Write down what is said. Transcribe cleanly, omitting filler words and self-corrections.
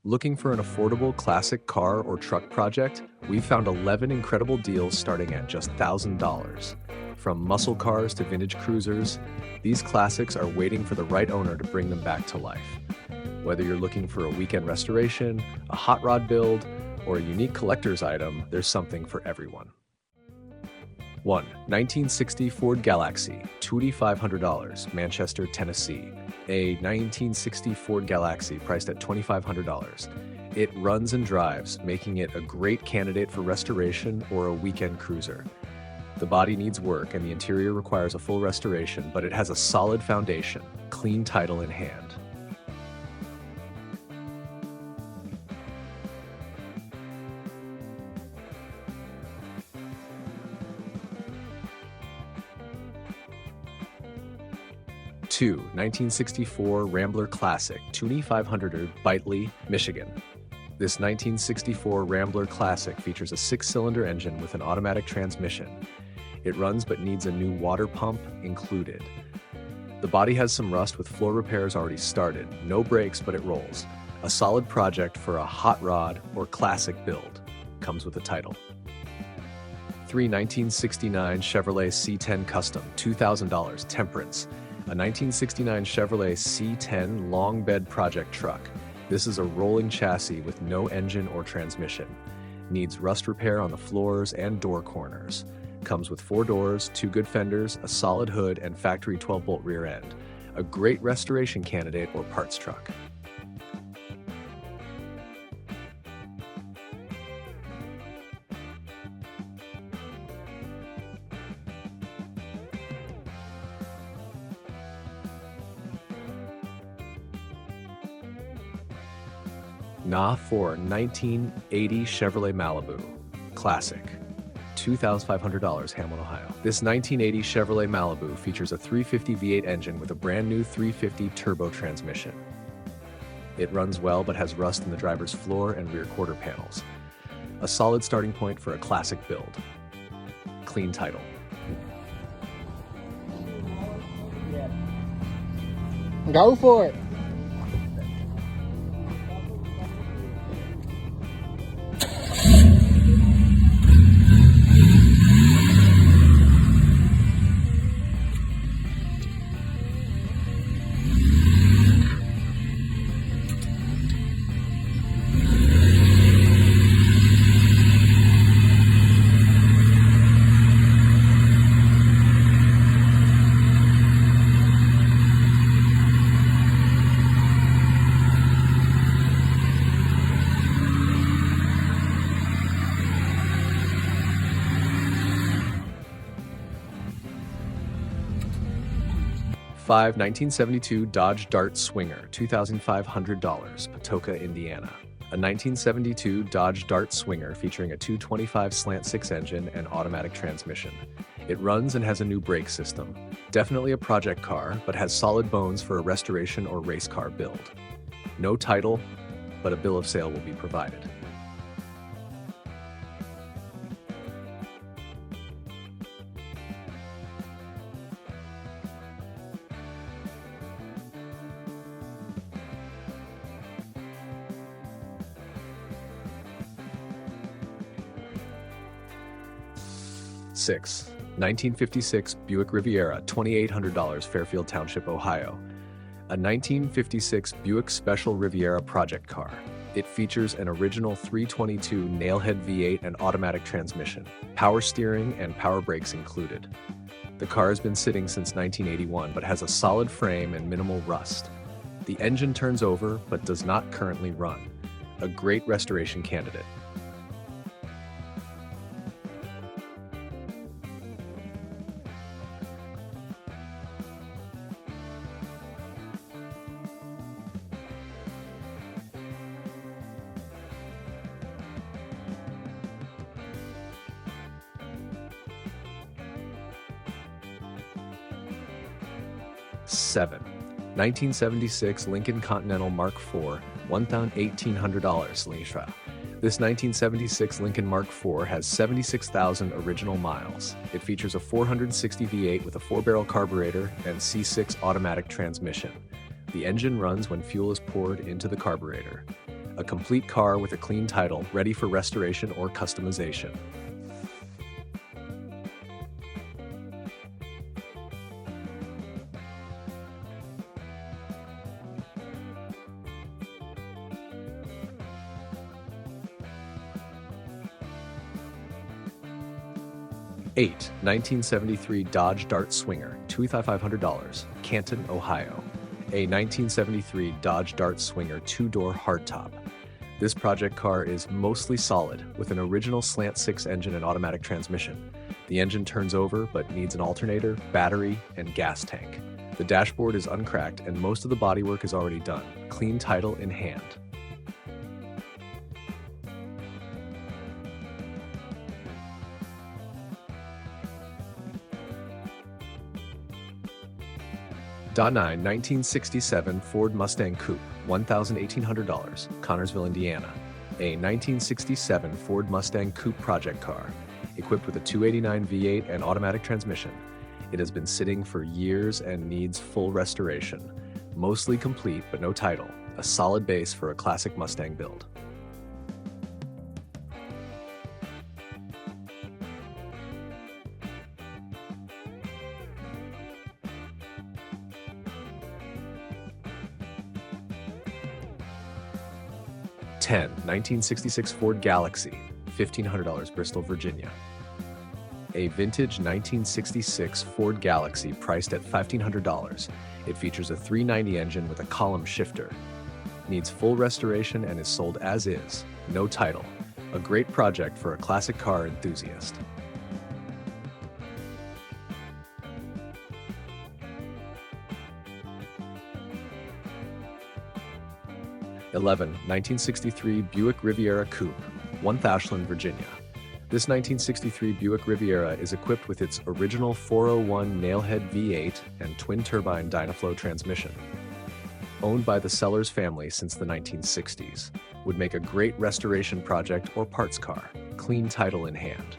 Looking for an affordable classic car or truck project? We found 11 incredible deals starting at just $1,000. From muscle cars to vintage cruisers, these classics are waiting for the right owner to bring them back to life. Whether you're looking for a weekend restoration, a hot rod build, or a unique collector's item, there's something for everyone. 1. 1960 Ford Galaxie, $2,500, Manchester, Tennessee. A 1960 Ford Galaxie priced at $2,500. It runs and drives, making it a great candidate for restoration or a weekend cruiser. The body needs work and the interior requires a full restoration, but it has a solid foundation, clean title in hand. Two, 1964 Rambler Classic, $2,500, Bitely, Michigan. This 1964 Rambler Classic features a 6-cylinder engine with an automatic transmission. It runs but needs a new water pump included. The body has some rust with floor repairs already started. No brakes, but it rolls. A solid project for a hot rod or classic build. Comes with a title. 3, 1969 Chevrolet C10 Custom, $2,000, Temperance. A 1969 Chevrolet C10 long bed project truck. This is a rolling chassis with no engine or transmission. Needs rust repair on the floors and door corners. Comes with 4 doors, 2 good fenders, a solid hood, and factory 12-bolt rear end. A great restoration candidate or parts truck. Nah 4, 1980 Chevrolet Malibu, Classic, $2,500, Hamlin, Ohio. This 1980 Chevrolet Malibu features a 350 V8 engine with a brand new 350 turbo transmission. It runs well but has rust in the driver's floor and rear quarter panels. A solid starting point for a classic build. Clean title. Go for it. Five, 1972 Dodge Dart Swinger, $2,500, Patoka, Indiana. A 1972 Dodge Dart Swinger featuring a 225 slant 6 engine and automatic transmission. It runs and has a new brake system. Definitely a project car, but has solid bones for a restoration or race car build. No title, but a bill of sale will be provided. Six, 1956 Buick Riviera, $2,800, Fairfield Township, Ohio. A 1956 Buick Special Riviera project car. It features an original 322 nailhead V8 and automatic transmission, power steering and power brakes included. The car has been sitting since 1981 but has a solid frame and minimal rust. The engine turns over but does not currently run. A great restoration candidate. Seven, 1976 Lincoln Continental Mark IV, $1,800, Leisha. This 1976 Lincoln Mark IV has 76,000 original miles. It features a 460 V8 with a 4-barrel carburetor and C6 automatic transmission. The engine runs when fuel is poured into the carburetor. A complete car with a clean title, ready for restoration or customization. Eight, 1973 Dodge Dart Swinger, $2,500, Canton, Ohio. A 1973 Dodge Dart Swinger two-door hardtop. This project car is mostly solid, with an original slant 6 engine and automatic transmission. The engine turns over, but needs an alternator, battery, and gas tank. The dashboard is uncracked, and most of the bodywork is already done. Clean title in hand. .9 1967 Ford Mustang Coupe, $1,800, Connorsville, Indiana. A 1967 Ford Mustang Coupe project car, equipped with a 289 V8 and automatic transmission. It has been sitting for years and needs full restoration. Mostly complete, but no title. A solid base for a classic Mustang build. (10) 1966 Ford Galaxie, $1,500, Bristol, Virginia. A vintage 1966 Ford Galaxie priced at $1,500. It features a 390 engine with a column shifter. Needs full restoration and is sold as is. No title. A great project for a classic car enthusiast. 11. 1963 Buick Riviera Coupe, 1th Ashland, Virginia. This 1963 Buick Riviera is equipped with its original 401 nailhead V8 and twin-turbine Dynaflow transmission. Owned by the Sellers family since the 1960s, would make a great restoration project or parts car. Clean title in hand.